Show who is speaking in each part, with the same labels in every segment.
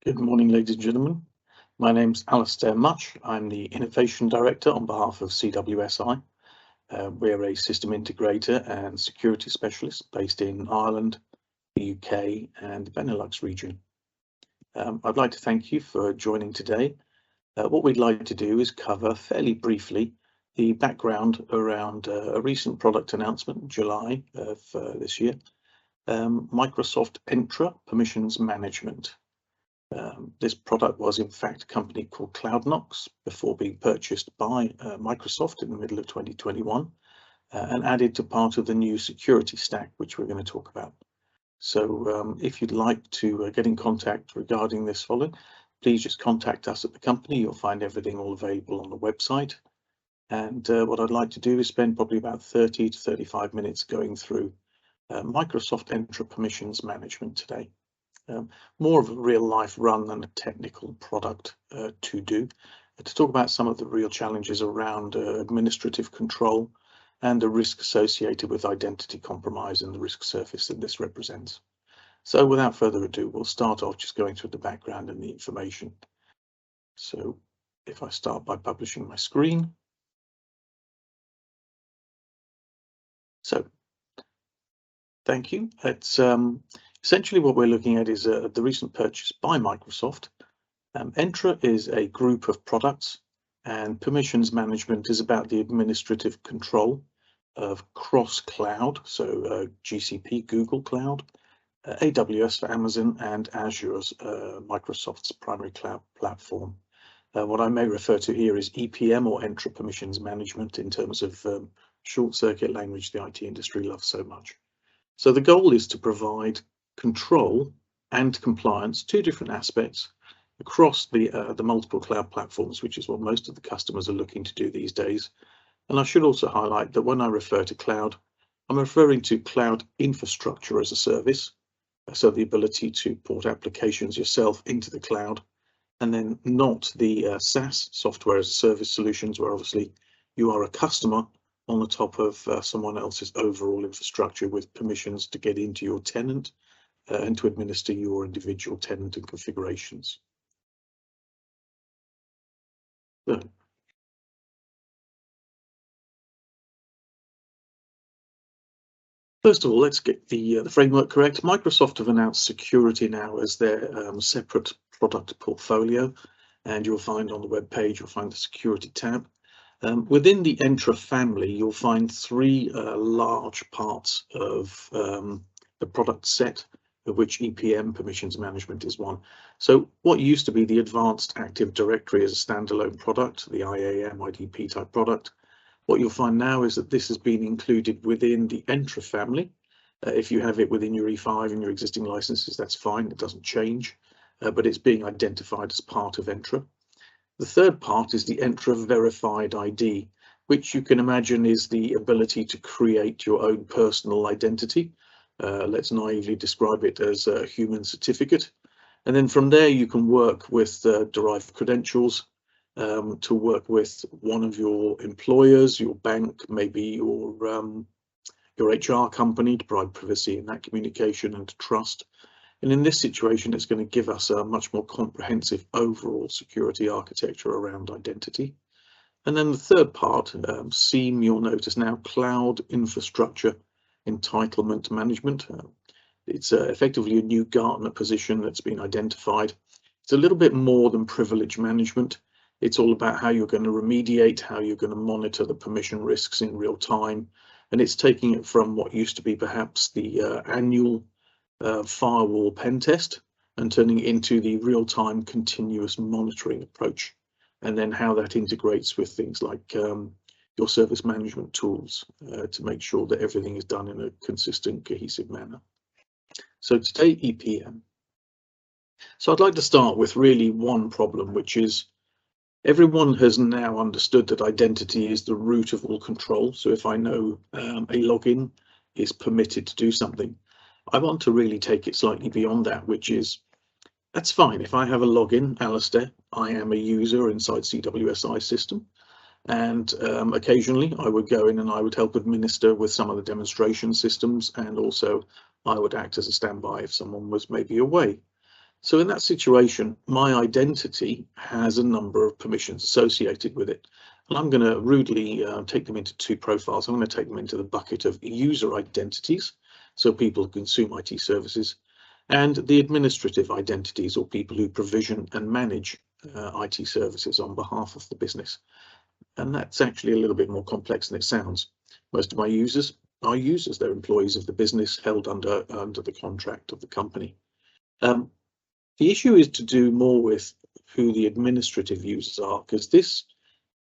Speaker 1: Good morning, ladies and gentlemen. My name's Alastair Much. I'm the Innovation Director on behalf of CWSI. We're a system integrator and security specialist based in Ireland, the UK and the Benelux region. I'd like to thank you for joining today. What we'd like to do is cover fairly briefly the background around a recent product announcement in July of this year, Microsoft Entra Permissions Management. This product was in fact a company called CloudKnox before being purchased by Microsoft in the middle of 2021 and added to part of the new security stack, which we're going to talk about. So if you'd like to get in contact regarding this following, please just contact us at the company. You'll find everything all available on the website. And what I'd like to do is spend probably about 30 to 35 minutes going through Microsoft Entra Permissions Management today. More of a real life run than a technical product to do, to talk about some of the real challenges around administrative control and the risk associated with identity compromise and the risk surface that this represents. So without further ado, we'll start off just going through the background and the information. So if I start by publishing my screen. So thank you. It's essentially what we're looking at is the recent purchase by Microsoft. Entra is a group of products, and permissions management is about the administrative control of cross-cloud, so GCP, Google Cloud, AWS for Amazon, and Azure's Microsoft's primary cloud platform. What I may refer to here is EPM, or Entra Permissions Management, in terms of short-circuit language the IT industry loves so much. So the goal is to provide control and compliance, two different aspects, across the multiple cloud platforms, which is what most of the customers are looking to do these days. And I should also highlight that when I refer to cloud, I'm referring to cloud infrastructure as a service, so the ability to port applications yourself into the cloud, and then not the SaaS, software as a service solutions, where obviously you are a customer on the top of someone else's overall infrastructure with permissions to get into your tenant and to administer your individual tenant and configurations. So, first of all, let's get the framework correct. Microsoft have announced security now as their separate product portfolio, and you'll find on the web page, you'll find the security tab. Within the Entra family, you'll find three large parts of the product set, of which EPM, Permissions Management, is one. So what used to be the Advanced Active Directory as a standalone product, the IAM, IDP type product, what you'll find now is that this has been included within the Entra family. If you have it within your E5 and your existing licenses, that's fine, it doesn't change, but it's being identified as part of Entra. The third part is the Entra Verified ID, which you can imagine is the ability to create your own personal identity. Let's naively describe it as a human certificate. And then from there, you can work with derived credentials to work with one of your employers, your bank, maybe your HR company, to provide privacy in that communication and trust. And in this situation, it's going to give us a much more comprehensive overall security architecture around identity. And then the third part, SIEM, you'll notice now, Cloud Infrastructure Entitlement Management. It's effectively a new Gartner position that's been identified. It's a little bit more than privilege management. It's all about how you're going to remediate, how you're going to monitor the permission risks in real time. And it's taking it from what used to be perhaps the annual firewall pen test and turning it into the real-time continuous monitoring approach, and then how that integrates with things like your service management tools to make sure that everything is done in a consistent, cohesive manner. So today, EPM. So I'd like to start with really one problem, which is everyone has now understood that identity is the root of all control. So if I know a login is permitted to do something, I want to really take it slightly beyond that, which is, that's fine. If I have a login, Alastair, I am a user inside CWSI system. And occasionally I would go in and I would help administer with some of the demonstration systems. And also I would act as a standby if someone was maybe away. So in that situation, my identity has a number of permissions associated with it. And I'm going to rudely take them into two profiles. I'm going to take them into the bucket of user identities, so people who consume IT services, and the administrative identities, or people who provision and manage IT services on behalf of the business. And that's actually a little bit more complex than it sounds. Most of my users are users. They're employees of the business held under the contract of the company. The issue is to do more with who the administrative users are, because this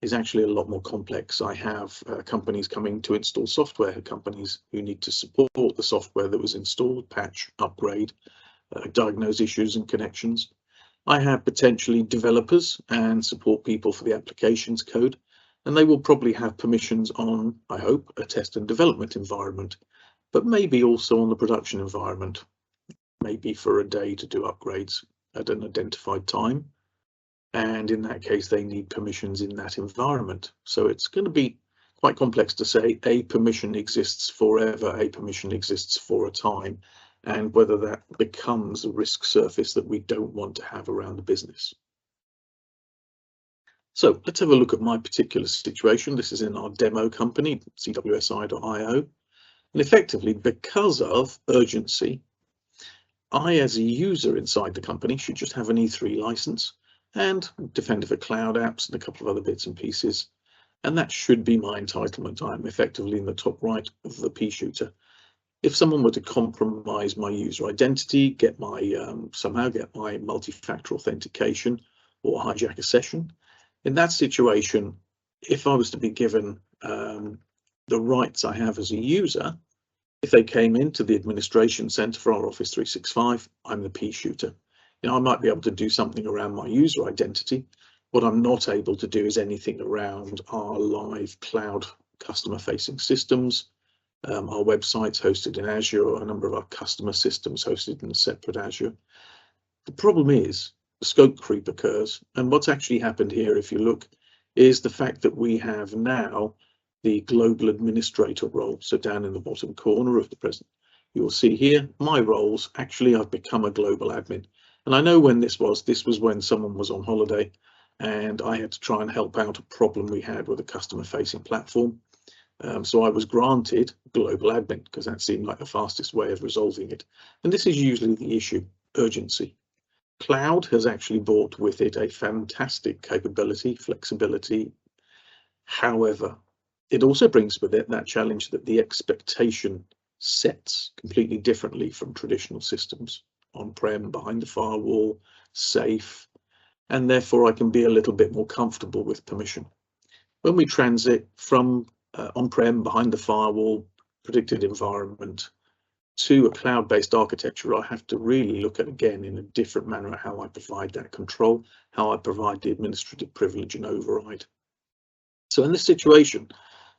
Speaker 1: is actually a lot more complex. I have companies coming to install software, companies who need to support the software that was installed, patch, upgrade, diagnose issues and connections. I have potentially developers and support people for the applications code, and they will probably have permissions on, I hope, a test and development environment, but maybe also on the production environment, maybe for a day to do upgrades at an identified time. And in that case, they need permissions in that environment. So it's going to be quite complex to say a permission exists forever, a permission exists for a time, and whether that becomes a risk surface that we don't want to have around the business. So let's have a look at my particular situation. This is in our demo company, CWSI.io. And effectively, because of urgency, I, as a user inside the company, should just have an E3 license and Defender for Cloud apps and a couple of other bits and pieces. And that should be my entitlement. I'm effectively in the top right of the pea shooter. If someone were to compromise my user identity, get my somehow get my multi-factor authentication or hijack a session, in that situation, if I was to be given the rights I have as a user, if they came into the administration center for our Office 365, I'm the pea shooter. You know, I might be able to do something around my user identity. What I'm not able to do is anything around our live cloud customer facing systems, our websites hosted in Azure, a number of our customer systems hosted in a separate Azure. The problem is the scope creep occurs. And what's actually happened here, if you look, is the fact that we have now the global administrator role. So down in the bottom corner of the present, you'll see here my roles. Actually, I've become a global admin. And I know when this was when someone was on holiday and I had to try and help out a problem we had with a customer facing platform. So I was granted global admin because that seemed like the fastest way of resolving it. And this is usually the issue, urgency. Cloud has actually brought with it a fantastic capability, flexibility. However, it also brings with it that challenge that the expectation sets completely differently from traditional systems, on-prem, behind the firewall, safe, and therefore I can be a little bit more comfortable with permission. When we transit from on-prem, behind the firewall, predicted environment to a cloud-based architecture, I have to really look at, again, in a different manner at how I provide that control, how I provide the administrative privilege and override. So in this situation,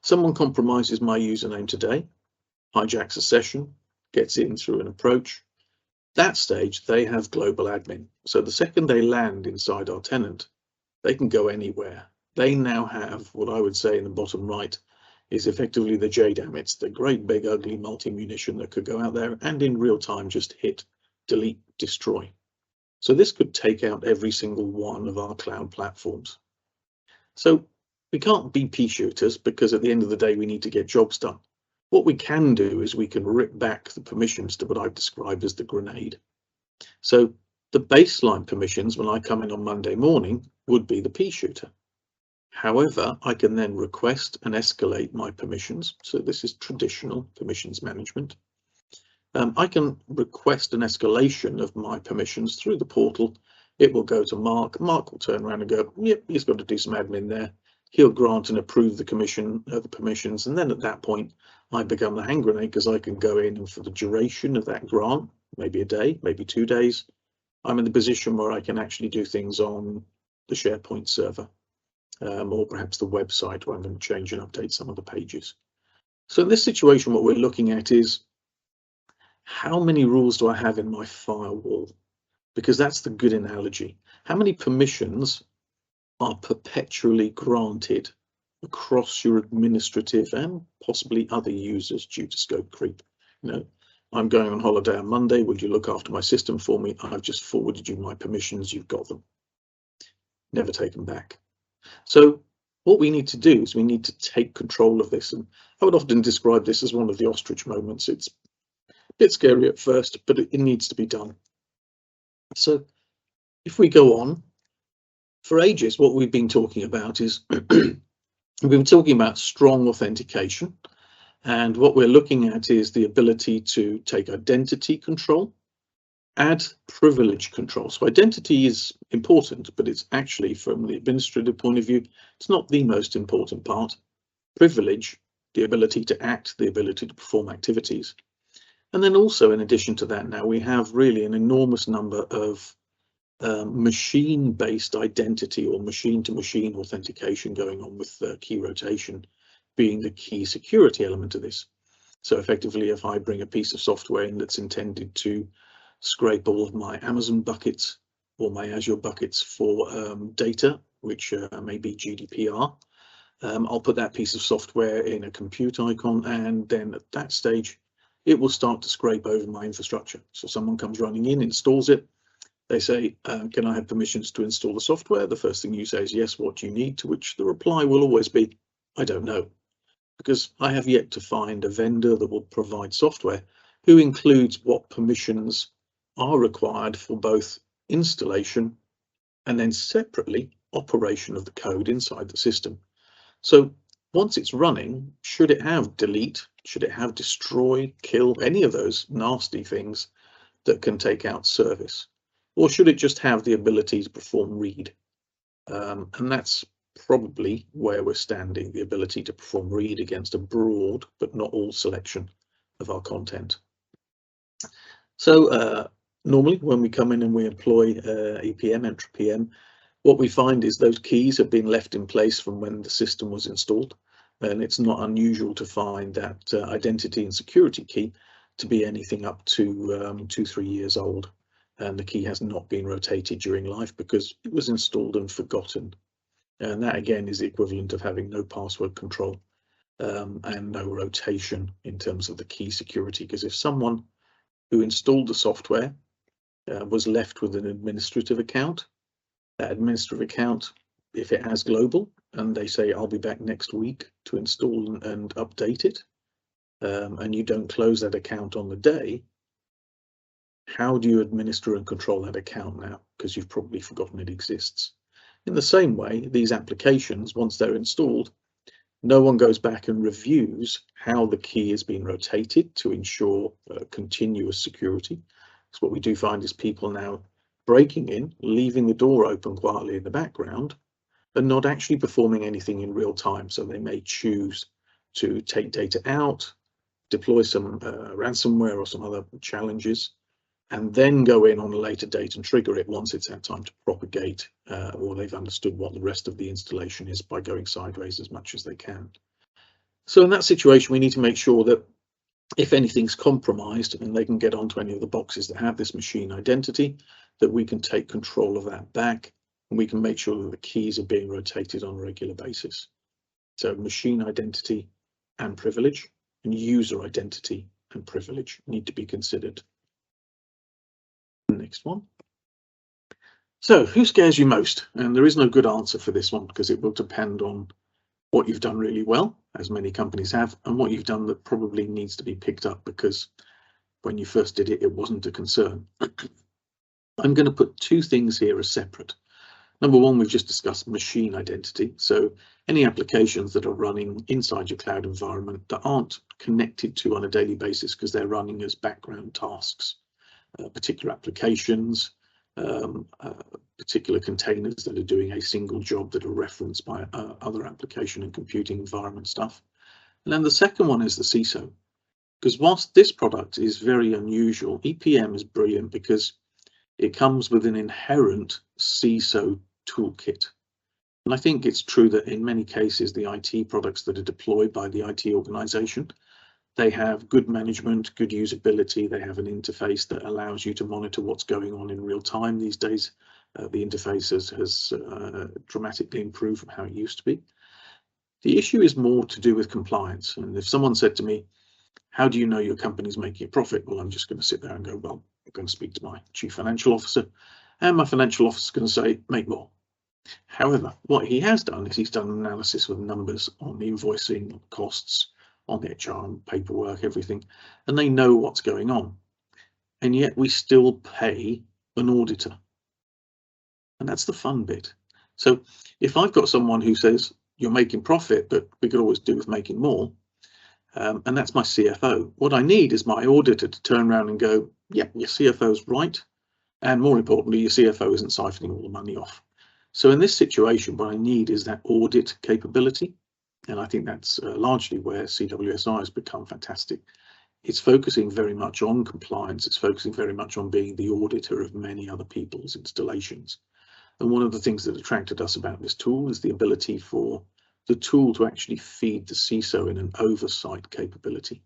Speaker 1: someone compromises my username today, hijacks a session, gets in through an approach. That stage, they have global admin. So the second they land inside our tenant, they can go anywhere. They now have what I would say in the bottom right is effectively the JDAM. It's the great big ugly multi-munition that could go out there and in real time just hit, delete, destroy. So this could take out every single one of our cloud platforms. So we can't be pea shooters because at the end of the day, we need to get jobs done. What we can do is we can rip back the permissions to what I've described as the grenade. So the baseline permissions when I come in on Monday morning would be the pea shooter. However, I can then request and escalate my permissions. So this is traditional permissions management. I can request an escalation of my permissions through the portal. It will go to Mark. Mark will turn around and go, yep, he's got to do some admin there. He'll grant and approve the permissions. And then at that point, I become the hand grenade because I can go in and for the duration of that grant, maybe a day, maybe 2 days, I'm in the position where I can actually do things on the SharePoint server. Or perhaps the website where I'm going to change and update some of the pages. So in this situation, what we're looking at is how many rules do I have in my firewall? Because that's the good analogy. How many permissions are perpetually granted across your administrative and possibly other users due to scope creep? You know, I'm going on holiday on Monday. Would you look after my system for me? I've just forwarded you my permissions. You've got them. Never taken back. So what we need to do is we need to take control of this. And I would often describe this as one of the ostrich moments. It's a bit scary at first, but it needs to be done. So if we go on, for ages, what we've been talking about is we've been talking about strong authentication. And what we're looking at is the ability to take identity control, add privilege control. So identity is important, but it's actually, from the administrative point of view, it's not the most important part. Privilege, the ability to act, the ability to perform activities. And then also, in addition to that, now we have really an enormous number of machine-based identity or machine-to-machine authentication going on, with key rotation being the key security element of this. So effectively, if I bring a piece of software in that's intended to scrape all of my Amazon buckets or my Azure buckets for data, which may be GDPR, I'll put that piece of software in a compute icon, and then at that stage, it will start to scrape over my infrastructure. So someone comes running in, installs it. They say, can I have permissions to install the software? The first thing you say is, yes, what do you need? To which the reply will always be, I don't know, because I have yet to find a vendor that will provide software who includes what permissions are required for both installation and then separately operation of the code inside the system. So once it's running, should it have delete? Should it have destroy, kill, any of those nasty things that can take out service? Or should it just have the ability to perform read? And that's probably where we're standing, the ability to perform read against a broad but not all selection of our content. So normally when we come in and we employ EPM, Entra PM, what we find is those keys have been left in place from when the system was installed. And it's not unusual to find that identity and security key to be anything up to 2-3 years old. And the key has not been rotated during life because it was installed and forgotten. And that again is the equivalent of having no password control and no rotation in terms of the key security. Because if someone who installed the software was left with an administrative account, that administrative account, if it has global and they say, I'll be back next week to install and update it, and you don't close that account on the day, how do you administer and control that account now? Because you've probably forgotten it exists. In the same way, these applications, once they're installed, no one goes back and reviews how the key has been rotated to ensure continuous security. So what we do find is people now breaking in, leaving the door open quietly in the background, and not actually performing anything in real time. So they may choose to take data out, deploy some ransomware or some other challenges, and then go in on a later date and trigger it once it's had time to propagate, or they've understood what the rest of the installation is by going sideways as much as they can. So in that situation, we need to make sure that if anything's compromised and they can get onto any of the boxes that have this machine identity, that we can take control of that back, and we can make sure that the keys are being rotated on a regular basis. So machine identity and privilege, and user identity and privilege need to be considered. Next one. So who scares you most? And there is no good answer for this one because it will depend on what you've done really well, as many companies have, and what you've done that probably needs to be picked up because when you first did it, it wasn't a concern. I'm going to put two things here as separate. Number one, we've just discussed machine identity. So any applications that are running inside your cloud environment that aren't connected to on a daily basis because they're running as background tasks. Particular applications, particular containers that are doing a single job that are referenced by other application and computing environment stuff. And then the second one is the CISO, because whilst this product is very unusual, EPM is brilliant because it comes with an inherent CISO toolkit. And I think it's true that in many cases, the IT products that are deployed by the IT organization, they have good management, good usability. They have an interface that allows you to monitor what's going on in real time. These days, the interface has dramatically improved from how it used to be. The issue is more to do with compliance. And if someone said to me, How do you know your company's making a profit? Well, I'm just going to sit there and go, well, I'm going to speak to my chief financial officer, and my financial officer is going to say, make more. However, what he has done is he's done an analysis with numbers on the invoicing, on costs, on the HR and paperwork, everything, and they know what's going on. And yet we still pay an auditor. And that's the fun bit. So if I've got someone who says, you're making profit, but we could always do with making more, and that's my CFO, what I need is my auditor to turn around and go, yeah, your CFO's right. And more importantly, your CFO isn't siphoning all the money off. So in this situation, what I need is that audit capability. And I think that's largely where CWSI has become fantastic. It's focusing very much on compliance. It's focusing very much on being the auditor of many other people's installations. And one of the things that attracted us about this tool is the ability for the tool to actually feed the CISO in an oversight capability.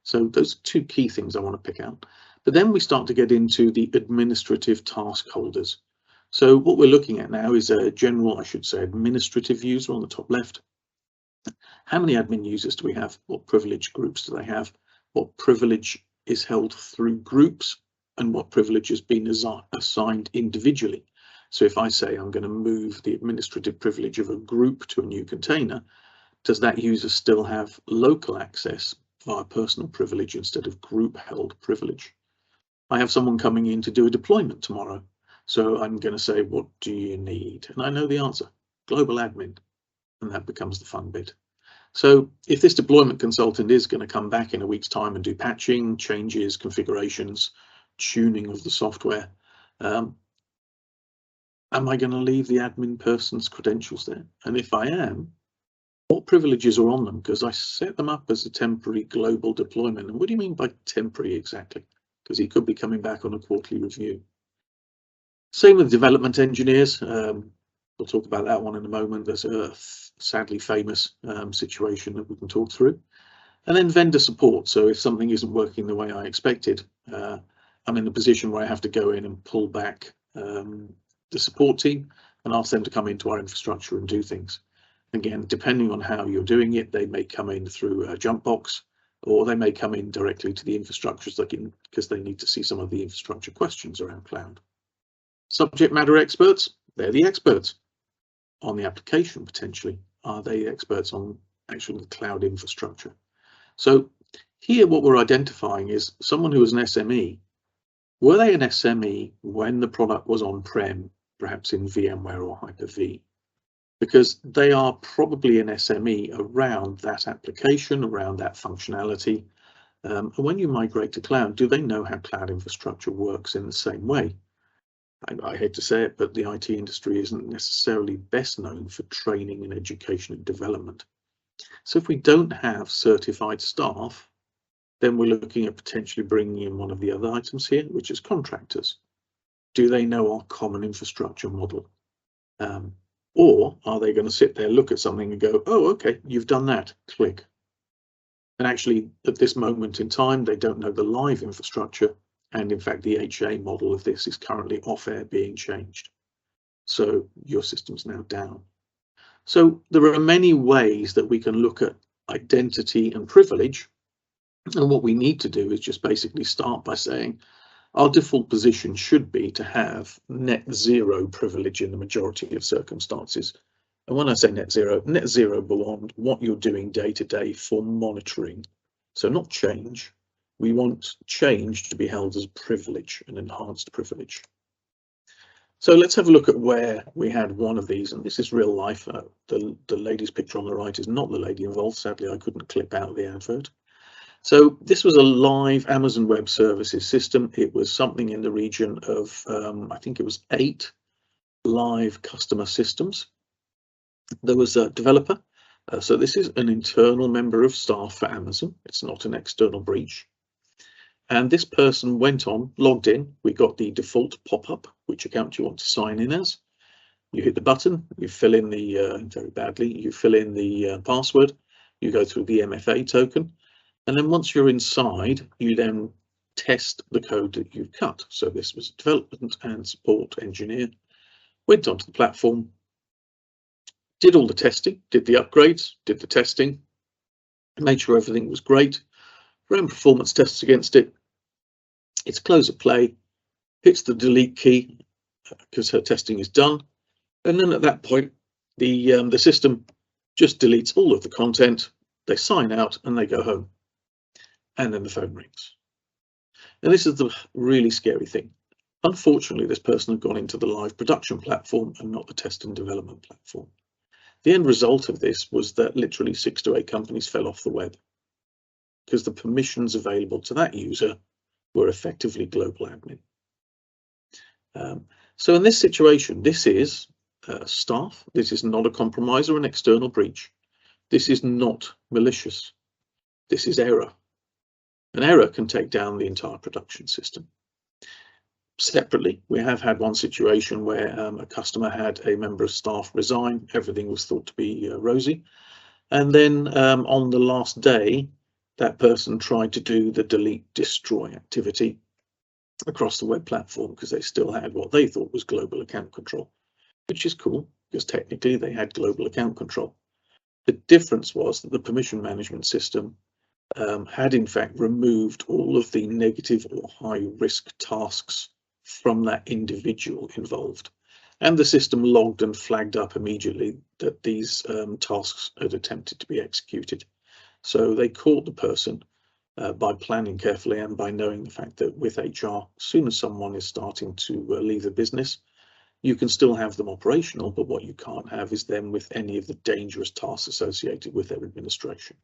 Speaker 1: So those are two key things I want to pick out. But then we start to get into the administrative task holders. So what we're looking at now is a general, I should say, administrative user on the top left. How many admin users do we have? What privilege groups do they have? What privilege is held through groups? And what privilege has been assigned individually? So if I say I'm going to move the administrative privilege of a group to a new container, does that user still have local access via personal privilege instead of group held privilege? I have someone coming in to do a deployment tomorrow. So I'm going to say, what do you need? And I know the answer, global admin. And that becomes the fun bit. So if this deployment consultant is going to come back in a week's time and do patching, changes, configurations, tuning of the software, am I going to leave the admin person's credentials there? And if I am, what privileges are on them? Because I set them up as a temporary global deployment. And what do you mean by temporary exactly? Because he could be coming back on a quarterly review. Same with development engineers. We'll talk about that one in a moment. There's a sadly famous situation that we can talk through. And then vendor support. So if something isn't working the way I expected, I'm in the position where I have to go in and pull back the support team and ask them to come into our infrastructure and do things. Again, depending on how you're doing it, they may come in through a jump box, or they may come in directly to the infrastructures because they need to see some of the infrastructure questions around cloud. Subject matter experts, they're the experts on the application potentially. Are they experts on actually the cloud infrastructure? So here what we're identifying is someone who was an SME. Were they an SME when the product was on-prem, perhaps in VMware or Hyper-V? Because they are probably an SME around that application, around that functionality. And when you migrate to cloud, do they know how cloud infrastructure works in the same way? I hate to say it, but the IT industry isn't necessarily best known for training and education and development. So if we don't have certified staff, then we're looking at potentially bringing in one of the other items here, which is contractors. Do they know our common infrastructure model? Or are they going to sit there, look at something and go, oh, okay, you've done that, click. And actually, at this moment in time, they don't know the live infrastructure. And in fact, the HA model of this is currently off air being changed. So your system's now down. So there are many ways that we can look at identity and privilege. And what we need to do is just basically start by saying, our default position should be to have net zero privilege in the majority of circumstances. And when I say net zero beyond what you're doing day to day for monitoring. So not change. We want change to be held as privilege, an enhanced privilege. So let's have a look at where we had one of these, and this is real life. The lady's picture on the right is not the lady involved. Sadly, I couldn't clip out the advert. So this was a live Amazon Web Services system. It was something in the region of, I think it was 8 live customer systems. There was a developer. So this is an internal member of staff for Amazon. It's not an external breach. And this person went on, logged in. We got the default pop-up, which account you want to sign in as. You hit the button, you fill in the, very badly, you fill in the password, you go through the MFA token. And then once you're inside, you then test the code that you've cut. So this was a development and support engineer, went onto the platform, did all the testing, did the upgrades, did the testing, made sure everything was great. ran performance tests against it. It's close of play, hits the delete key because her testing is done, and then at that point the system just deletes all of the content. They sign out and they go home, and then the phone rings. And this is the really scary thing. Unfortunately, this person had gone into the live production platform and not the test and development platform. The end result of this was that literally 6 to 8 companies fell off the web because the permissions available to that user were effectively global admin. So in this situation, this is staff. This is not a compromise or an external breach. This is not malicious. This is error. An error can take down the entire production system. Separately, we have had one situation where a customer had a member of staff resign. Everything was thought to be rosy. And then on the last day, that person tried to do the delete destroy activity across the web platform because they still had what they thought was global account control, which is cool because technically they had global account control. The difference was that the permission management system had in fact removed all of the negative or high risk tasks from that individual involved, and the system logged and flagged up immediately that these tasks had attempted to be executed. So they caught the person by planning carefully and by knowing the fact that with HR, as soon as someone is starting to leave the business, you can still have them operational, but what you can't have is them with any of the dangerous tasks associated with their administration.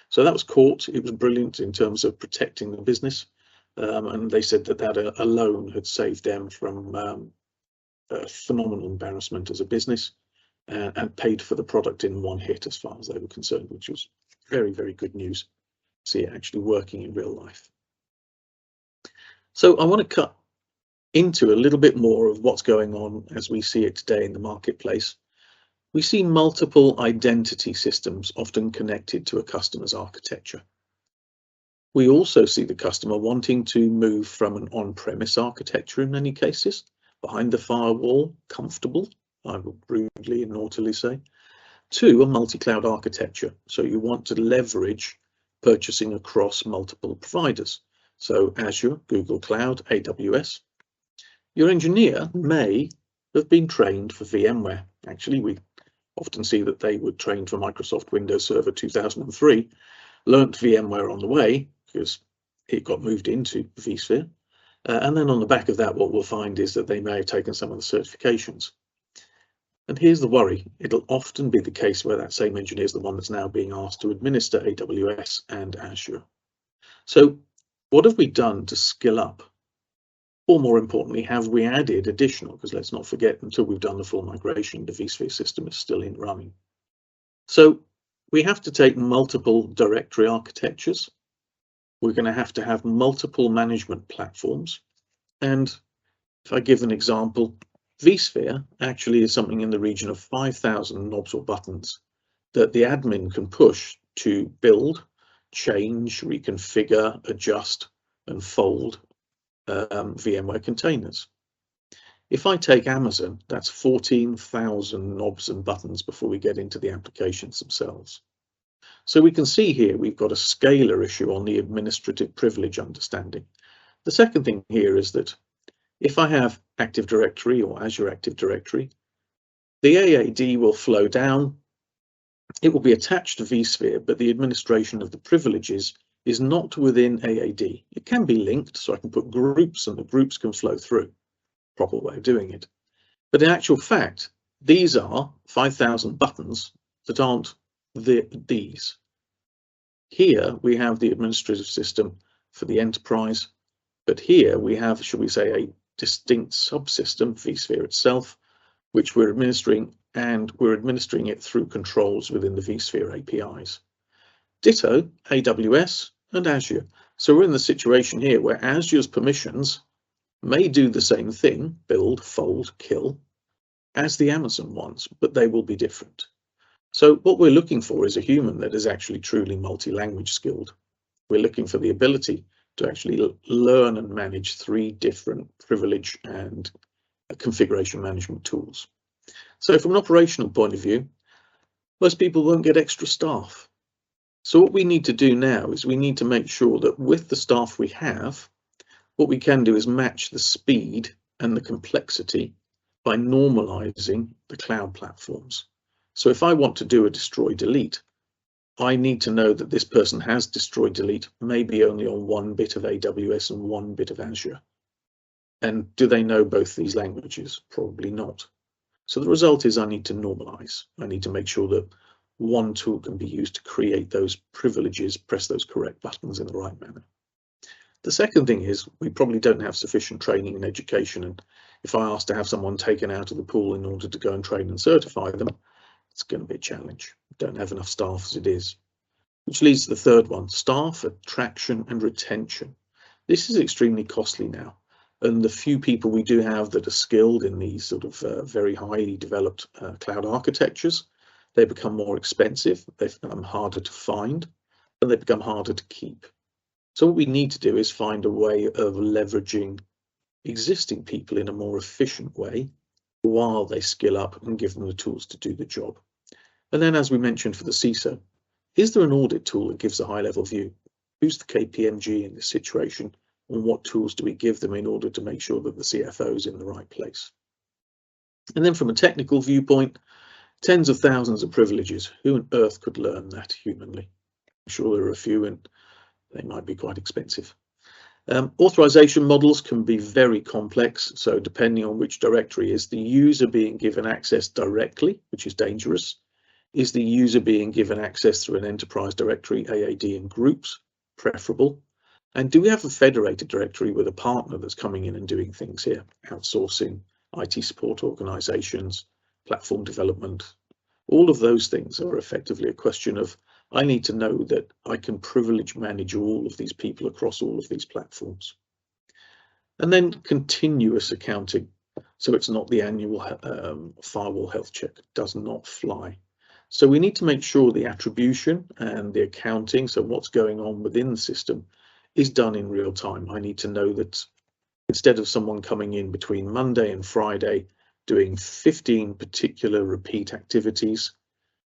Speaker 1: So that was caught. It was brilliant in terms of protecting the business. And they said that that alone had saved them from phenomenal embarrassment as a business and paid for the product in one hit as far as they were concerned, which was very, very good news. See it actually working in real life. So I want to cut into a little bit more of what's going on as we see it today in the marketplace. We see multiple identity systems often connected to a customer's architecture. We also see the customer wanting to move from an on-premise architecture in many cases, behind the firewall, comfortable, I would rudely and naughtily say, to a multi-cloud architecture. So you want to leverage purchasing across multiple providers. So Azure, Google Cloud, AWS. Your engineer may have been trained for VMware. Actually, we often see that they were trained for Microsoft Windows Server 2003, learnt VMware on the way because it got moved into vSphere. And then on the back of that, what we'll find is that they may have taken some of the certifications. And here's the worry. It'll often be the case where that same engineer is the one that's now being asked to administer AWS and Azure. So what have we done to skill up? Or more importantly, have we added additional? Because let's not forget, until we've done the full migration, the vSphere system is still in running. So we have to take multiple directory architectures. We're going to have multiple management platforms. And if I give an example, vSphere actually is something in the region of 5,000 knobs or buttons that the admin can push to build, change, reconfigure, adjust, and fold VMware containers. If I take Amazon, that's 14,000 knobs and buttons before we get into the applications themselves. So we can see here we've got a scalar issue on the administrative privilege understanding. The second thing here is that if I have Active Directory or Azure Active Directory, the AAD will flow down. It will be attached to vSphere, but the administration of the privileges is not within AAD. It can be linked, so I can put groups and the groups can flow through. Proper way of doing it. But in actual fact, these are 5,000 buttons that aren't these. Here we have the administrative system for the enterprise, but here we have, should we say, a distinct subsystem, vSphere itself, which we're administering, and we're administering it through controls within the vSphere APIs. Ditto AWS and Azure. So we're in the situation here where Azure's permissions may do the same thing, build, fold, kill, as the Amazon ones, but they will be different. So what we're looking for is a human that is actually truly multi-language skilled. We're looking for the ability to actually learn and manage 3 different privilege and configuration management tools. So from an operational point of view, most people won't get extra staff. So what we need to do now is we need to make sure that with the staff we have, what we can do is match the speed and the complexity by normalizing the cloud platforms. So if I want to do a destroy delete, I need to know that this person has destroy delete maybe only on one bit of AWS and one bit of Azure. And do they know both these languages? Probably not. So the result is I need to normalize. I need to make sure that one tool can be used to create those privileges, press those correct buttons in the right manner. The second thing is we probably don't have sufficient training and education. And if I ask to have someone taken out of the pool in order to go and train and certify them, it's going to be a challenge. We don't have enough staff as it is. Which leads to the third one, staff attraction and retention. This is extremely costly now. And the few people we do have that are skilled in these sort of very highly developed cloud architectures, they become more expensive, they become harder to find, and they become harder to keep. So what we need to do is find a way of leveraging existing people in a more efficient way while they skill up and give them the tools to do the job. And then, as we mentioned for the CISO, is there an audit tool that gives a high-level view? Who's the KPMG in this situation, and what tools do we give them in order to make sure that the CFO is in the right place? And then from a technical viewpoint, tens of thousands of privileges. Who on earth could learn that humanly? I'm sure there are a few, and they might be quite expensive. Authorization models can be very complex, so depending on which directory, is the user being given access directly, which is dangerous? Is the user being given access through an enterprise directory, AAD, and groups? Preferable. And do we have a federated directory with a partner that's coming in and doing things here? Outsourcing, IT support organizations, platform development. All of those things are effectively a question of, I need to know that I can privilege manage all of these people across all of these platforms. And then continuous accounting. So it's not the annual firewall health check, does not fly. So we need to make sure the attribution and the accounting, so what's going on within the system, is done in real time. I need to know that instead of someone coming in between Monday and Friday doing 15 particular repeat activities,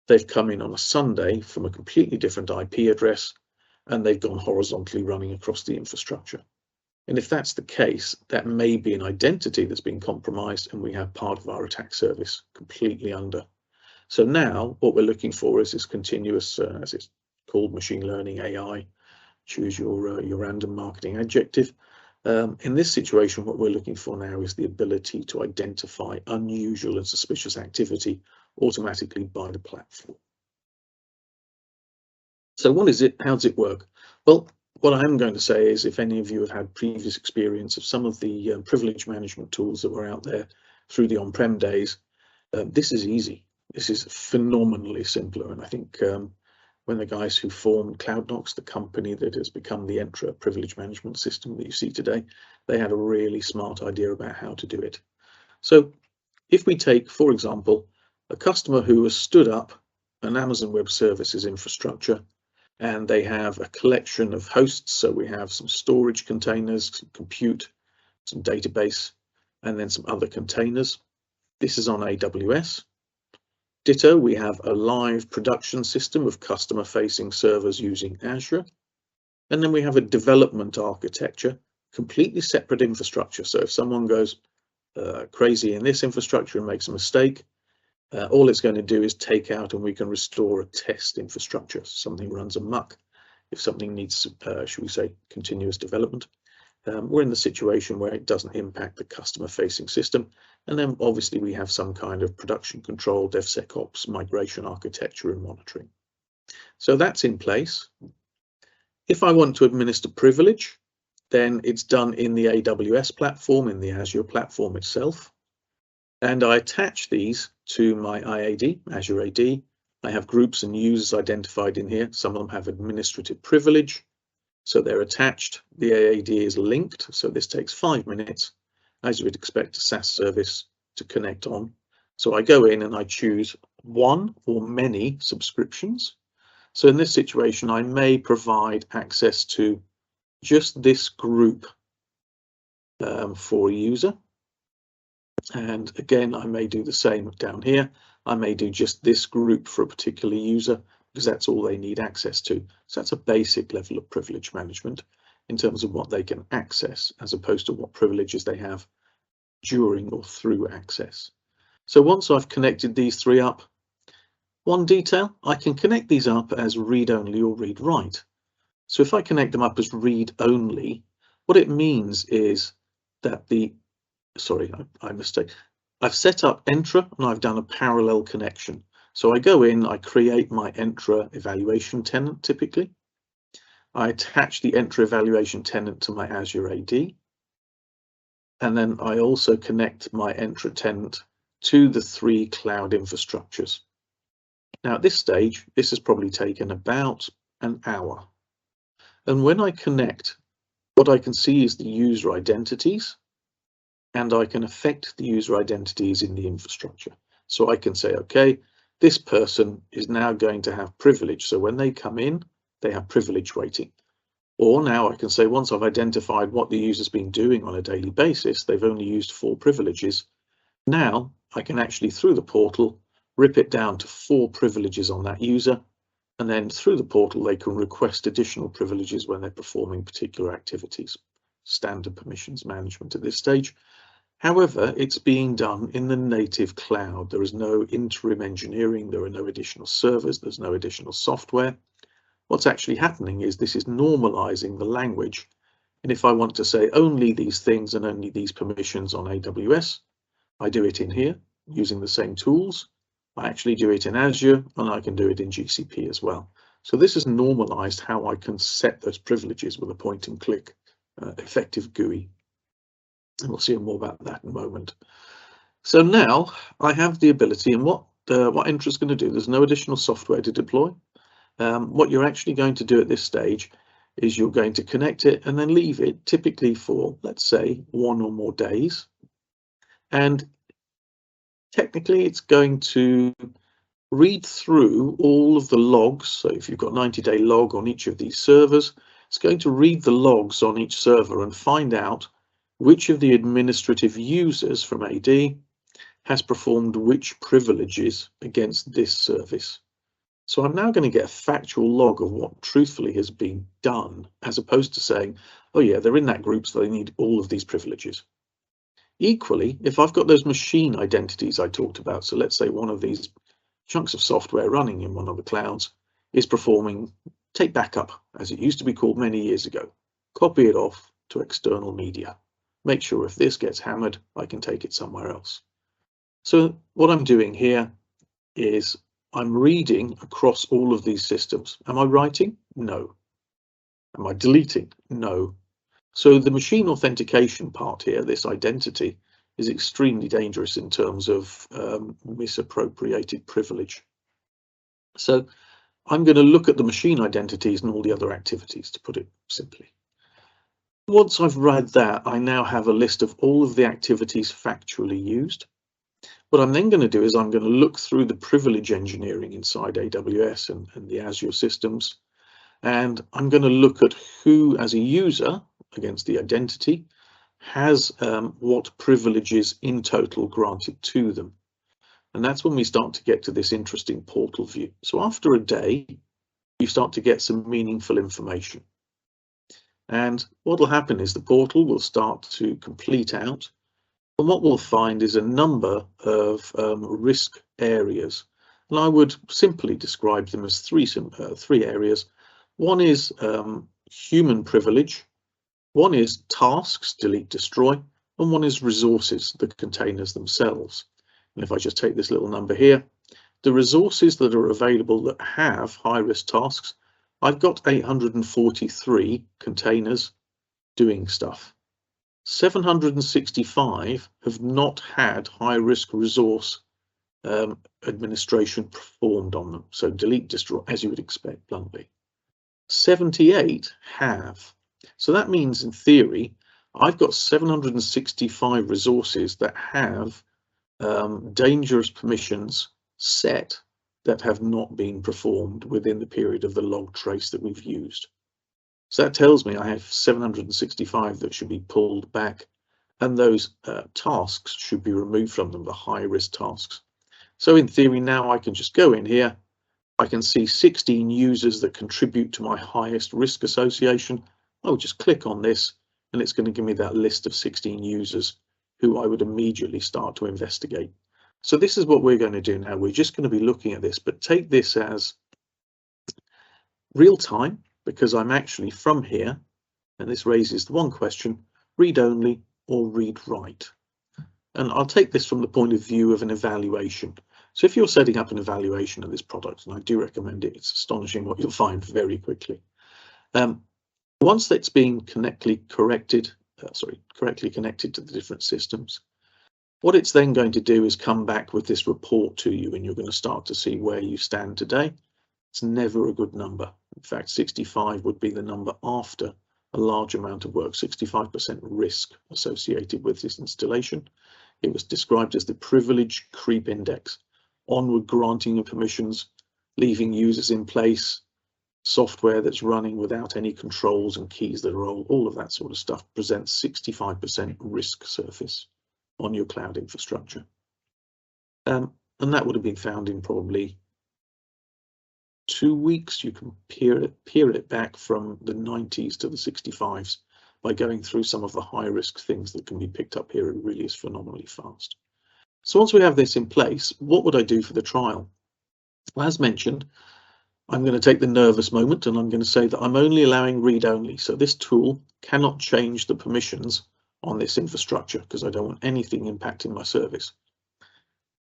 Speaker 1: they've come in on a Sunday from a completely different IP address, and they've gone horizontally running across the infrastructure. And if that's the case, that may be an identity that's been compromised, and we have part of our attack service completely under. So now what we're looking for is this continuous, as it's called, machine learning, AI, choose your random marketing adjective. In this situation, what we're looking for now is the ability to identify unusual and suspicious activity automatically by the platform. So what is it? How does it work? Well, what I'm going to say is, if any of you have had previous experience of some of the privilege management tools that were out there through the on-prem days, this is easy. This is phenomenally simpler. And I think when the guys who formed CloudNox, the company that has become the Entra privilege management system that you see today, they had a really smart idea about how to do it. So if we take, for example, a customer who has stood up an Amazon Web Services infrastructure, and they have a collection of hosts. So we have some storage containers, some compute, some database, and then some other containers. This is on AWS. Ditto, we have a live production system of customer-facing servers using Azure. And then we have a development architecture, completely separate infrastructure. So if someone goes crazy in this infrastructure and makes a mistake, all it's going to do is take out, and we can restore a test infrastructure. Something runs amok. If something needs, should we say, continuous development, we're in the situation where it doesn't impact the customer-facing system. And then obviously we have some kind of production control, DevSecOps, migration architecture and monitoring. So that's in place. If I want to administer privilege, then it's done in the AWS platform, in the Azure platform itself. And I attach these to my IAD, Azure AD. I have groups and users identified in here. Some of them have administrative privilege, so they're attached. The AAD is linked, so this takes 5 minutes, as you would expect a SaaS service to connect on. So I go in and I choose one or many subscriptions. So in this situation, I may provide access to just this group for a user. And again, I may do the same down here. I may do just this group for a particular user, because that's all they need access to. So that's a basic level of privilege management in terms of what they can access, as opposed to what privileges they have during or through access. So once I've connected these three up, one detail, I can connect these up as read-only or read-write. So if I connect them up as read-only, what it means is that I mistake. I've set up Entra and I've done a parallel connection. So I go in, I create my Entra evaluation tenant typically. I attach the Entra evaluation tenant to my Azure AD. And then I also connect my Entra tenant to the three cloud infrastructures. Now at this stage, this has probably taken about an hour. And when I connect, what I can see is the user identities, and I can affect the user identities in the infrastructure. So I can say, okay, this person is now going to have privilege. So when they come in, they have privilege weighting. Or now I can say, once I've identified what the user's been doing on a daily basis, they've only used 4 privileges. Now I can actually, through the portal, rip it down to 4 privileges on that user. And then through the portal, they can request additional privileges when they're performing particular activities. Standard permissions management at this stage. However, it's being done in the native cloud. There is no interim engineering. There are no additional servers. There's no additional software. What's actually happening is this is normalizing the language. And if I want to say only these things and only these permissions on AWS, I do it in here using the same tools. I actually do it in Azure, and I can do it in GCP as well. So this has normalized how I can set those privileges with a point and click effective GUI. And we'll see more about that in a moment. So now I have the ability, and what Entra is going to do, there's no additional software to deploy. What you're actually going to do at this stage is you're going to connect it and then leave it typically for, let's say, 1 or more days. And technically it's going to read through all of the logs. So if you've got 90-day log on each of these servers, it's going to read the logs on each server and find out which of the administrative users from AD has performed which privileges against this service. So I'm now going to get a factual log of what truthfully has been done, as opposed to saying, oh yeah, they're in that group, so they need all of these privileges. Equally, if I've got those machine identities I talked about, so let's say one of these chunks of software running in one of the clouds is performing take backup, as it used to be called many years ago, copy it off to external media. Make sure if this gets hammered, I can take it somewhere else. So what I'm doing here is I'm reading across all of these systems. Am I writing? No. Am I deleting? No. So the machine authentication part here, this identity, is extremely dangerous in terms of misappropriated privilege. So I'm going to look at the machine identities and all the other activities, to put it simply. Once I've read that, I now have a list of all of the activities factually used. What I'm then going to do is I'm going to look through the privilege engineering inside AWS and the Azure systems, and I'm going to look at who, as a user, against the identity, has what privileges in total granted to them. And that's when we start to get to this interesting portal view. So after a day, you start to get some meaningful information. And what will happen is the portal will start to complete out. And what we'll find is a number of risk areas. And I would simply describe them as three areas. One is human privilege. One is tasks, delete, destroy. And one is resources, the containers themselves. And if I just take this little number here, the resources that are available that have high-risk tasks, I've got 843 containers doing stuff. 765 have not had high-risk resource administration performed on them. So delete, destroy, as you would expect, bluntly. 78 have. So that means, in theory, I've got 765 resources that have dangerous permissions set that have not been performed within the period of the log trace that we've used. So that tells me I have 765 that should be pulled back, and those tasks should be removed from them, the high risk tasks. So in theory, now I can just go in here I can see 16 users that contribute to my highest risk association. I'll just click on this and it's going to give me that list of 16 users who I would immediately start to investigate. So this is what we're going to do now. We're just going to be looking at this, but take this as real time, because I'm actually from here, and this raises the one question: read only or read write? And I'll take this from the point of view of an evaluation. So if you're setting up an evaluation of this product, and I do recommend it, it's astonishing what you'll find very quickly. Once that's been correctly connected to the different systems, what it's then going to do is come back with this report to you, and you're going to start to see where you stand today. It's never a good number. In fact, 65 would be the number after a large amount of work, 65% risk associated with this installation. It was described as the privilege creep index, onward granting of permissions, leaving users in place, software that's running without any controls and keys that are all of that sort of stuff presents 65% risk surface on your cloud infrastructure. And that would have been found in probably 2 weeks. You can peer it back from the 90s to the 65s by going through some of the high risk things that can be picked up here. It really is phenomenally fast. So once we have this in place, what would I do for the trial? Well, as mentioned, I'm going to take the nervous moment and I'm going to say that I'm only allowing read only. So this tool cannot change the permissions on this infrastructure because I don't want anything impacting my service.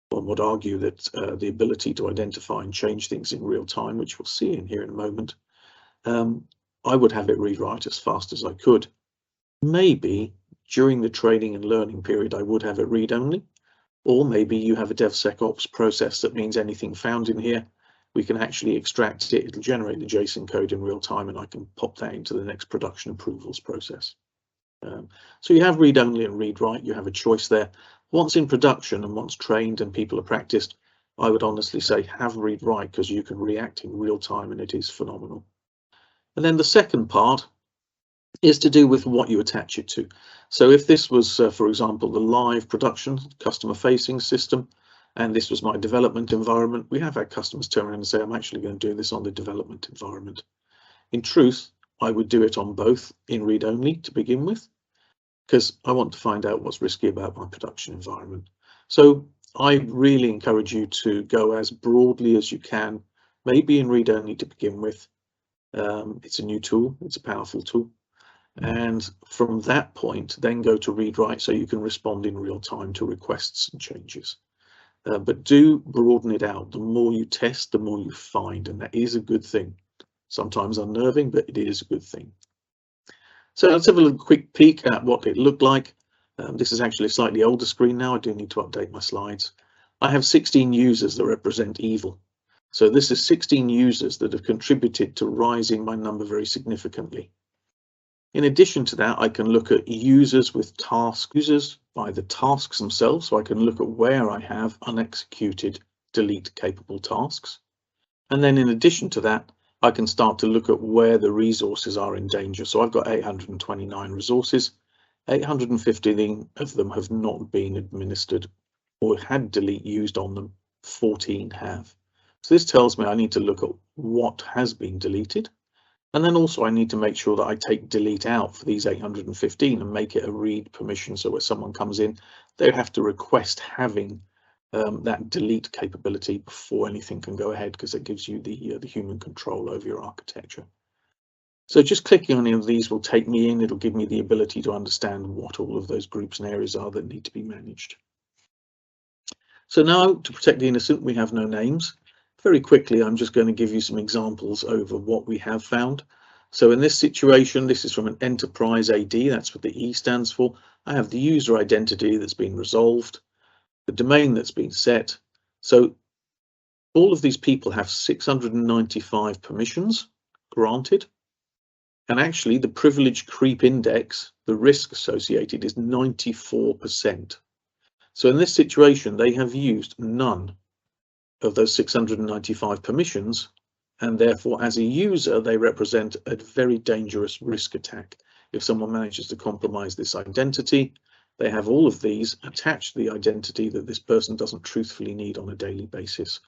Speaker 1: One would argue that the ability to identify and change things in real time, which we'll see in here in a moment, I would have it read write as fast as I could. Maybe during the training and learning period, I would have it read only, or maybe you have a DevSecOps process that means anything found in here, we can actually extract it. It'll generate the JSON code in real time, and I can pop that into the next production approvals process. So you have read only and read write. You have a choice there. Once in production and once trained and people are practiced, I would honestly say have read write because you can react in real time and it is phenomenal. And then the second part is to do with what you attach it to. So if this was, for example, the live production customer facing system, and this was my development environment, we have had customers turn around and say, I'm actually going to do this on the development environment. In truth, I would do it on both in read only to begin with, because I want to find out what's risky about my production environment. So I really encourage you to go as broadly as you can, maybe in read only to begin with. It's a new tool, it's a powerful tool. And from that point, then go to read write so you can respond in real time to requests and changes. But do broaden it out. The more you test, the more you find, and that is a good thing. Sometimes unnerving, but it is a good thing. So let's have a little quick peek at what it looked like. This is actually a slightly older screen now. I do need to update my slides. I have 16 users that represent evil. So this is 16 users that have contributed to rising my number very significantly. In addition to that, I can look at users with users by the tasks themselves. So I can look at where I have unexecuted delete capable tasks. And then in addition to that, I can start to look at where the resources are in danger. So I've got 829 resources. 815 of them have not been administered or had delete used on them. 14 have. So this tells me I need to look at what has been deleted. And then also I need to make sure that I take delete out for these 815 and make it a read permission. So when someone comes in, they have to request having that delete capability before anything can go ahead, because it gives you the human control over your architecture. So just clicking on any of these will take me in. It'll give me the ability to understand what all of those groups and areas are that need to be managed. So now, to protect the innocent, we have no names. Very quickly, I'm just going to give you some examples over what we have found. So in this situation, this is from an enterprise AD, that's what the E stands for. I have the user identity that's been resolved, the domain that's been set. So all of these people have 695 permissions granted. And actually the privilege creep index, the risk associated, is 94%. So in this situation, they have used none of those 695 permissions, and therefore as a user they represent a very dangerous risk attack. If someone manages to compromise this identity, they have all of these attached to the identity that this person doesn't truthfully need on a daily basis.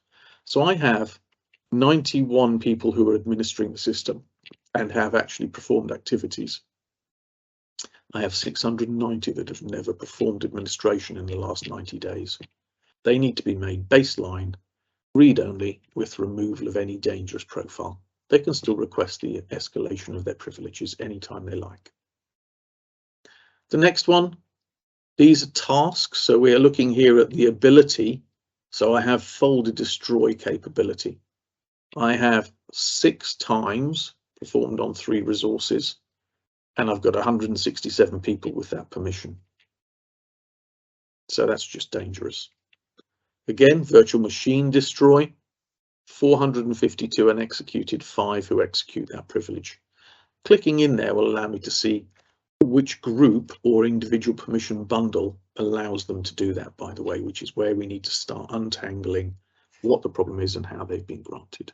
Speaker 1: So I have 91 people who are administering the system and have actually performed activities. I have 690 that have never performed administration in the last 90 days. They need to be made baseline, read-only, with removal of any dangerous profile. They can still request the escalation of their privileges anytime they like. The next one, these are tasks. So we are looking here at the ability. So I have folder destroy capability. I have 6 times performed on 3 resources, and I've got 167 people with that permission. So that's just dangerous. Again, virtual machine destroy, 452 unexecuted, 5 who execute that privilege. Clicking in there will allow me to see which group or individual permission bundle allows them to do that, by the way, which is where we need to start untangling what the problem is and how they've been granted.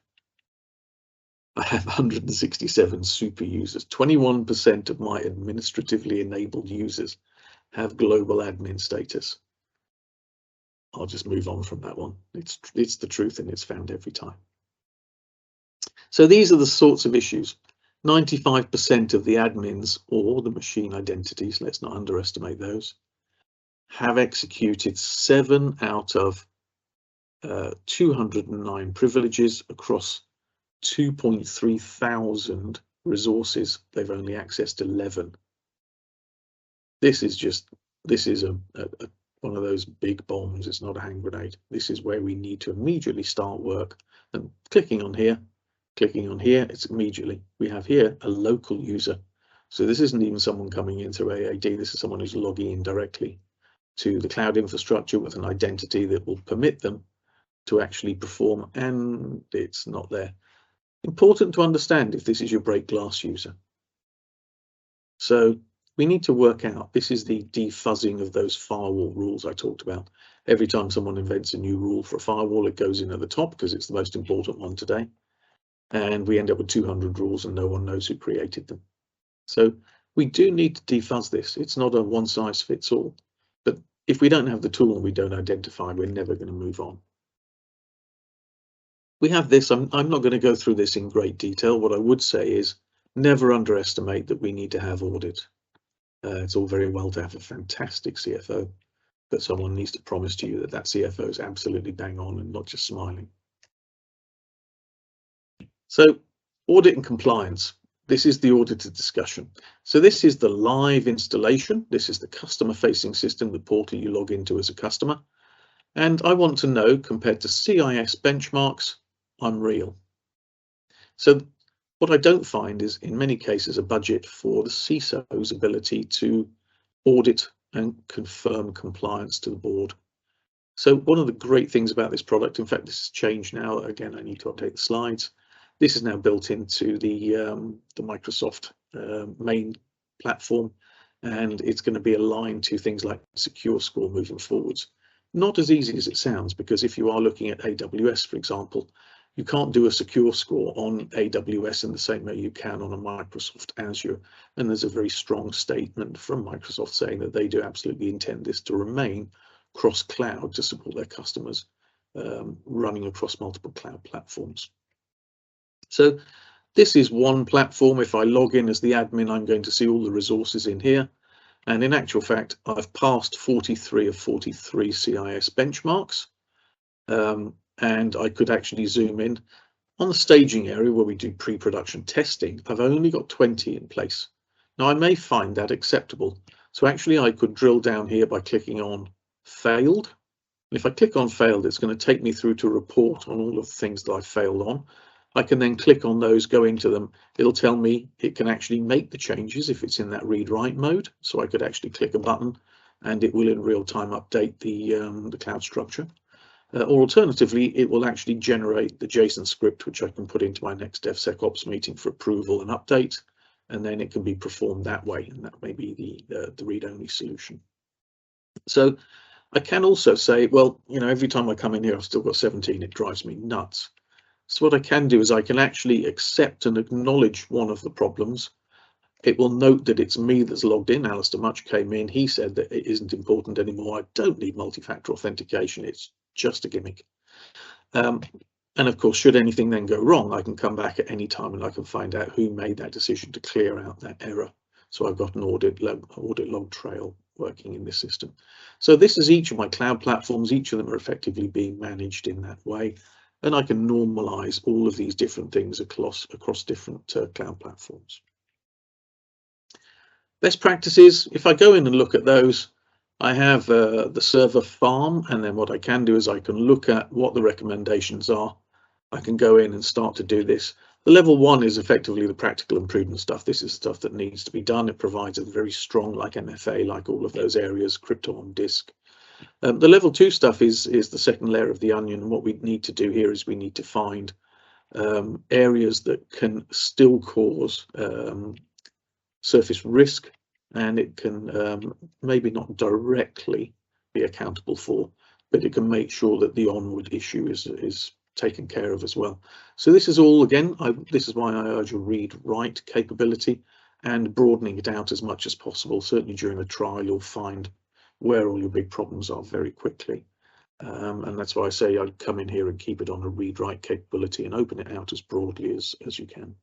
Speaker 1: I have 167 super users. 21% of my administratively enabled users have global admin status. I'll just move on from that one. It's the truth, and it's found every time. So these are the sorts of issues. 95% of the admins, or the machine identities, let's not underestimate those, have executed 7 out of 209 privileges across 2.3 thousand resources. They've only accessed 11. This is one of those big bombs. It's not a hand grenade. This is where we need to immediately start work. And clicking on here, it's immediately. We have here a local user. So this isn't even someone coming in through AAD. This is someone who's logging in directly to the cloud infrastructure with an identity that will permit them to actually perform, and it's not there. Important to understand if this is your break glass user. So we need to work out, this is the defuzzing of those firewall rules I talked about. Every time someone invents a new rule for a firewall, it goes in at the top because it's the most important one today. And we end up with 200 rules and no one knows who created them. So we do need to defuzz this. It's not a one size fits all. But if we don't have the tool and we don't identify, we're never going to move on. We have this. I'm not going to go through this in great detail. What I would say is never underestimate that we need to have audit. It's all very well to have a fantastic CFO, but someone needs to promise to you that that CFO is absolutely bang on and not just smiling. So audit and compliance. This is the audited discussion. So this is the live installation. This is the customer facing system, the portal you log into as a customer. And I want to know, compared to CIS benchmarks, I'm real. So what I don't find is, in many cases, a budget for the CISO's ability to audit and confirm compliance to the board. So one of the great things about this product, in fact, this has changed now. Again, I need to update the slides. This is now built into the Microsoft main platform, and it's going to be aligned to things like Secure Score moving forwards. Not as easy as it sounds, because if you are looking at AWS, for example, you can't do a secure score on AWS in the same way you can on a Microsoft Azure. And there's a very strong statement from Microsoft saying that they do absolutely intend this to remain cross-cloud to support their customers running across multiple cloud platforms. So this is one platform. If I log in as the admin, I'm going to see all the resources in here. And in actual fact, I've passed 43 of 43 CIS benchmarks. And I could actually zoom in on the staging area where we do pre-production testing. I've only got 20 in place. Now I may find that acceptable. So actually I could drill down here by clicking on failed. And if I click on failed, it's going to take me through to a report on all of the things that I failed on. I can then click on those, go into them. It'll tell me it can actually make the changes if it's in that read-write mode. So I could actually click a button and it will in real time update the cloud structure. Or alternatively, it will actually generate the JSON script, which I can put into my next DevSecOps meeting for approval and update, and then it can be performed that way, and that may be the read-only solution. So I can also say, well, you know, every time I come in here, I've still got 17. It drives me nuts. So what I can do is I can actually accept and acknowledge one of the problems. It will note that it's me that's logged in. Alistair Much came in. He said that it isn't important anymore. I don't need multi-factor authentication. It's just a gimmick. And of course, should anything then go wrong, I can come back at any time and I can find out who made that decision to clear out that error. So I've got an audit log trail working in this system. So this is each of my cloud platforms. Each of them are effectively being managed in that way. And I can normalize all of these different things across different cloud platforms. Best practices, if I go in and look at those, I have the server farm, and then what I can do is I can look at what the recommendations are. I can go in and start to do this. The level 1 is effectively the practical and prudent stuff. This is stuff that needs to be done. It provides a very strong, like MFA, like all of those areas, crypto on disk. The level 2 stuff is the second layer of the onion. And what we need to do here is we need to find areas that can still cause surface risk, and it can maybe not directly be accountable for, but it can make sure that the onward issue is taken care of as well. So this is all, again, this is why I urge a read-write capability and broadening it out as much as possible. Certainly during a trial, you'll find where all your big problems are very quickly. And that's why I say I'd come in here and keep it on a read-write capability and open it out as broadly as you can.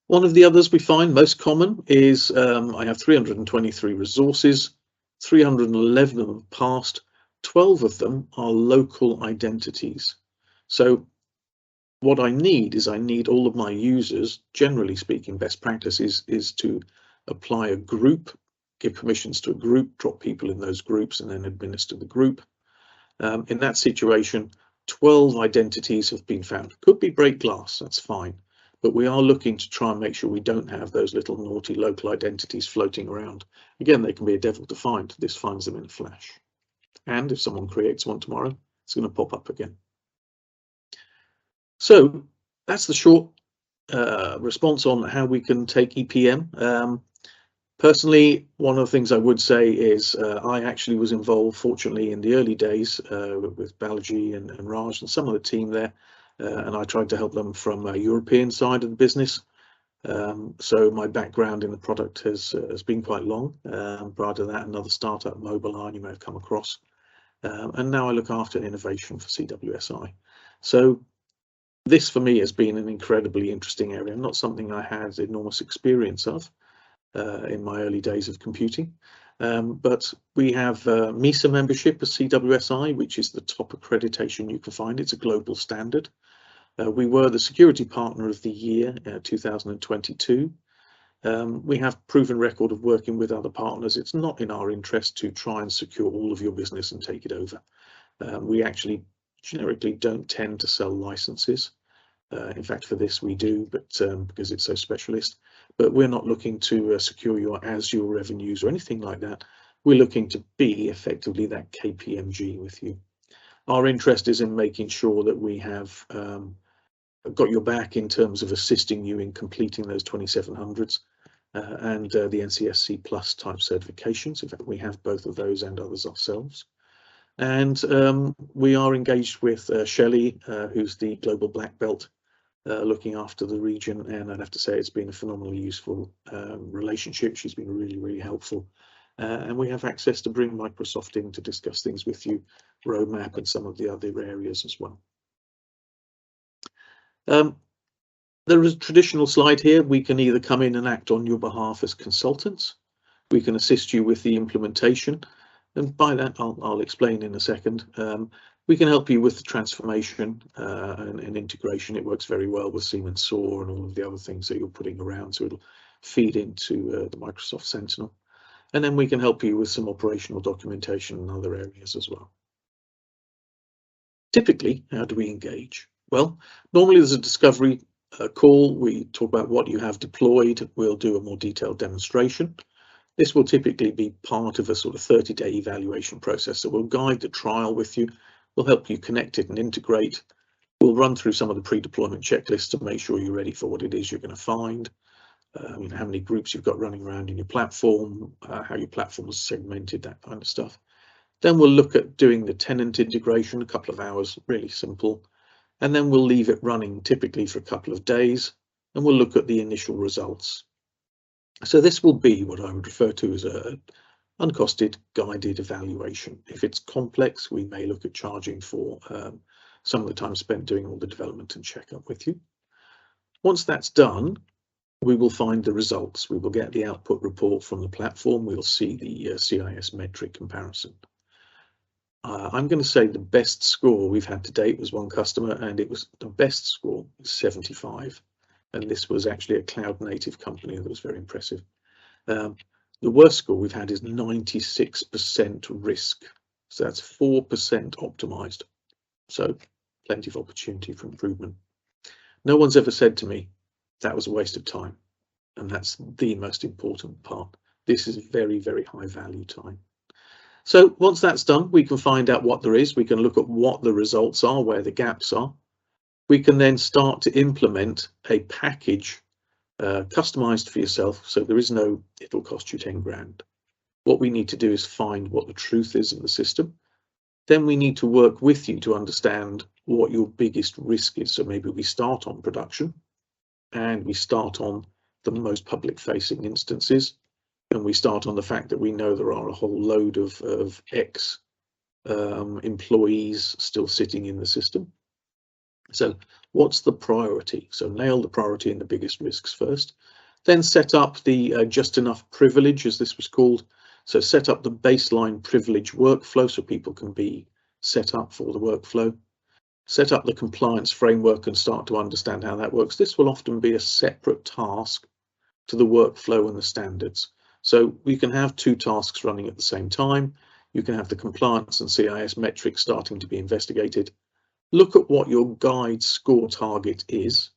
Speaker 1: One of the others we find most common is I have 323 resources, 311 of them have passed, 12 of them are local identities. So what I need is I need all of my users, generally speaking, best practice is to apply a group, give permissions to a group, drop people in those groups, and then administer the group. In that situation, 12 identities have been found. Could be break glass, that's fine. But we are looking to try and make sure we don't have those little naughty local identities floating around. Again, they can be a devil to find. This finds them in a flash. And if someone creates one tomorrow, it's going to pop up again. So that's the short response on how we can take EPM. Personally, one of the things I would say is I actually was involved, fortunately, in the early days with Balaji and Raj and some of the team there. And I tried to help them from a European side of the business. So my background in the product has been quite long. Prior to that, another startup, Mobiline, you may have come across. And now I look after innovation for CWSI. So this for me has been an incredibly interesting area, not something I had enormous experience of in my early days of computing. But we have MISA membership as CWSI, which is the top accreditation you can find. It's a global standard. We were the Security Partner of the Year 2022. We have proven record of working with other partners. It's not in our interest to try and secure all of your business and take it over. We actually generically don't tend to sell licenses. In fact, for this we do, but because it's so specialist. But we're not looking to secure your Azure revenues or anything like that. We're looking to be effectively that KPMG with you. Our interest is in making sure that we have got your back in terms of assisting you in completing those 2700s and the NCSC Plus type certifications. In fact, we have both of those and others ourselves. And we are engaged with Shelley, who's the Global Black Belt, looking after the region. And I'd have to say it's been a phenomenally useful relationship. She's been really, really helpful. And we have access to bring Microsoft in to discuss things with you, roadmap and some of the other areas as well. There is a traditional slide here. We can either come in and act on your behalf as consultants. We can assist you with the implementation. And by that, I'll explain in a second. We can help you with the transformation and integration. It works very well with Siemens SOAR and all of the other things that you're putting around. So it'll feed into the Microsoft Sentinel. And then we can help you with some operational documentation and other areas as well. Typically, how do we engage? Well, normally there's a discovery call. We talk about what you have deployed. We'll do a more detailed demonstration. This will typically be part of a sort of 30-day evaluation process. So we'll guide the trial with you. We'll help you connect it and integrate. We'll run through some of the pre-deployment checklists to make sure you're ready for what it is you're going to find. You know, how many groups you've got running around in your platform, how your platform is segmented, that kind of stuff. Then we'll look at doing the tenant integration, a couple of hours, really simple. And then we'll leave it running typically for a couple of days, and we'll look at the initial results. So this will be what I would refer to as a uncosted guided evaluation. If it's complex, we may look at charging for some of the time spent doing all the development and checkup with you. Once that's done, we will find the results. We will get the output report from the platform. We'll see the CIS metric comparison. I'm going to say the best score we've had to date was one customer, and it was the best score was 75. And this was actually a cloud native company that was very impressive. The worst score we've had is 96% risk. So that's 4% optimized. So plenty of opportunity for improvement. No one's ever said to me, that was a waste of time. And that's the most important part. This is very, very high value time. So once that's done, we can find out what there is. We can look at what the results are, where the gaps are. We can then start to implement a package customized for yourself. So there is no, it'll cost you 10 grand. What we need to do is find what the truth is in the system. Then we need to work with you to understand what your biggest risk is. So maybe we start on production and we start on the most public facing instances. And we start on the fact that we know there are a whole load of ex employees still sitting in the system. So what's the priority? So nail the priority and the biggest risks first. Then set up the just enough privilege, as this was called. So set up the baseline privilege workflow so people can be set up for the workflow. Set up the compliance framework and start to understand how that works. This will often be a separate task to the workflow and the standards. So we can have two tasks running at the same time. You can have the compliance and CIS metrics starting to be investigated. Look at what your guide score target is.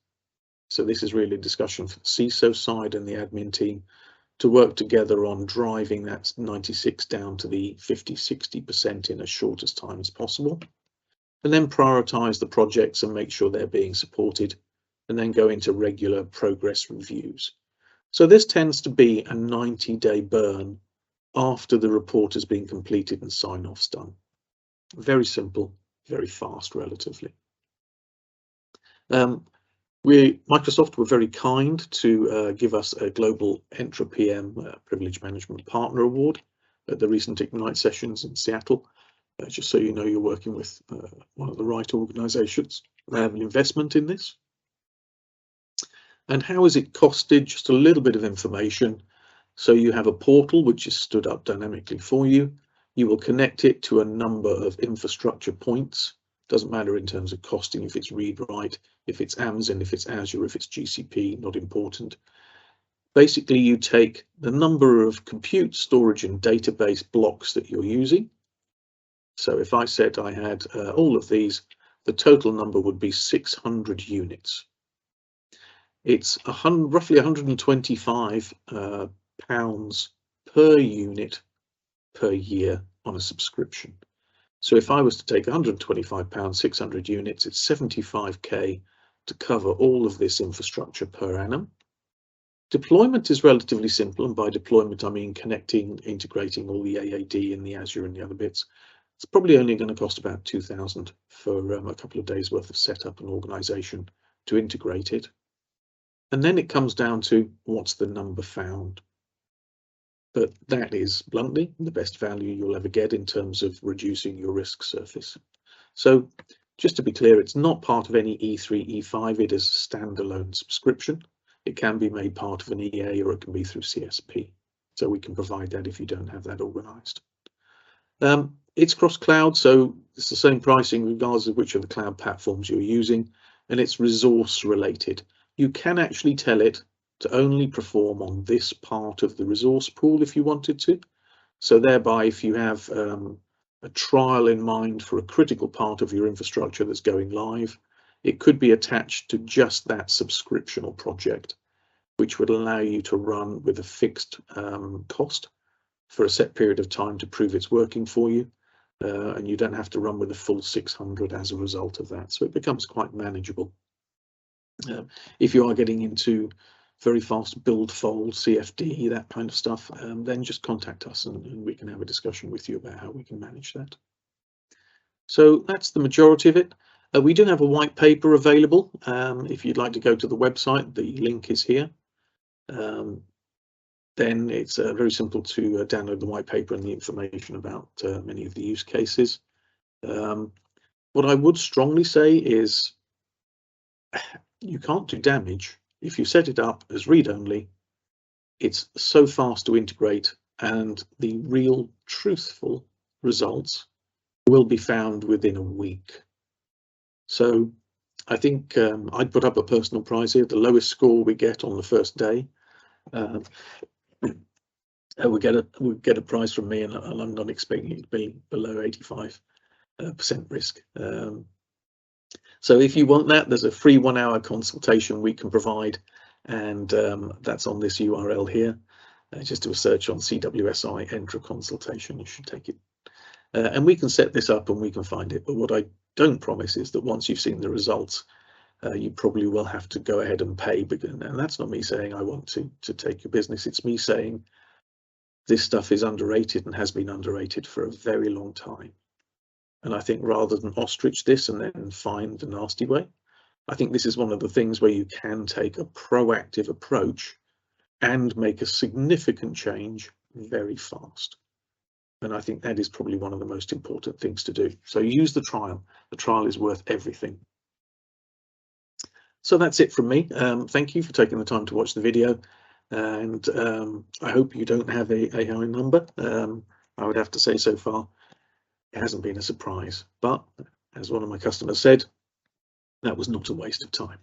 Speaker 1: So this is really a discussion for the CISO side and the admin team to work together on driving that 96 down to the 50–60% in as short as time as possible. And then prioritize the projects and make sure they're being supported, and then go into regular progress reviews. So this tends to be a 90-day burn after the report has been completed and sign-offs done. Very simple, very fast relatively. Microsoft were very kind to give us a global Entra PM Privilege Management Partner Award at the recent Ignite sessions in Seattle. Just so you know, you're working with one of the right organizations. They have an investment in this. And how is it costed? Just a little bit of information. So you have a portal which is stood up dynamically for you. You will connect it to a number of infrastructure points. Doesn't matter in terms of costing, if it's read-write, if it's Amazon, if it's Azure, if it's GCP, not important. Basically, you take the number of compute, storage, and database blocks that you're using. So if I said I had all of these, the total number would be 600 units. It's roughly 125 pounds per unit per year on a subscription. So if I was to take 125 pounds, 600 units, it's 75k to cover all of this infrastructure per annum. Deployment is relatively simple, and by deployment I mean connecting, integrating all the AAD and the Azure and the other bits. It's probably only going to cost about 2,000 for a couple of days worth of setup and organization to integrate it. And then it comes down to what's the number found. But that is bluntly the best value you'll ever get in terms of reducing your risk surface. So just to be clear, it's not part of any E3, E5, it is a standalone subscription. It can be made part of an EA or it can be through CSP. So we can provide that if you don't have that organized. It's cross-cloud, so it's the same pricing regardless of which of the cloud platforms you're using, and it's resource related. You can actually tell it to only perform on this part of the resource pool if you wanted to. So thereby, if you have a trial in mind for a critical part of your infrastructure that's going live, it could be attached to just that subscription or project, which would allow you to run with a fixed cost for a set period of time to prove it's working for you. And you don't have to run with a full 600 as a result of that. So it becomes quite manageable. If you are getting into very fast build, fold, CFD, that kind of stuff, then just contact us and we can have a discussion with you about how we can manage that. So that's the majority of it. We do have a white paper available. If you'd like to go to the website, the link is here. Then it's very simple to download the white paper and the information about many of the use cases. What I would strongly say is you can't do damage if you set it up as read-only. It's so fast to integrate, and the real truthful results will be found within a week. So I think I'd put up a personal prize here. The lowest score we get on the first day, we get a prize from me, and I'm not expecting it to be below 85% risk. So if you want that, there's a free 1-hour consultation we can provide, and that's on this URL here. Just do a search on CWSI Entra consultation, you should take it. And we can set this up and we can find it. But what I don't promise is that once you've seen the results, you probably will have to go ahead and pay. And that's not me saying I want to take your business. It's me saying this stuff is underrated and has been underrated for a very long time. And I think rather than ostrich this and then find the nasty way, I think this is one of the things where you can take a proactive approach and make a significant change very fast. And I think that is probably one of the most important things to do. So use the trial. The trial is worth everything. So that's it from me. Thank you for taking the time to watch the video. And I hope you don't have a high number. I would have to say so far, it hasn't been a surprise. But as one of my customers said, that was not a waste of time.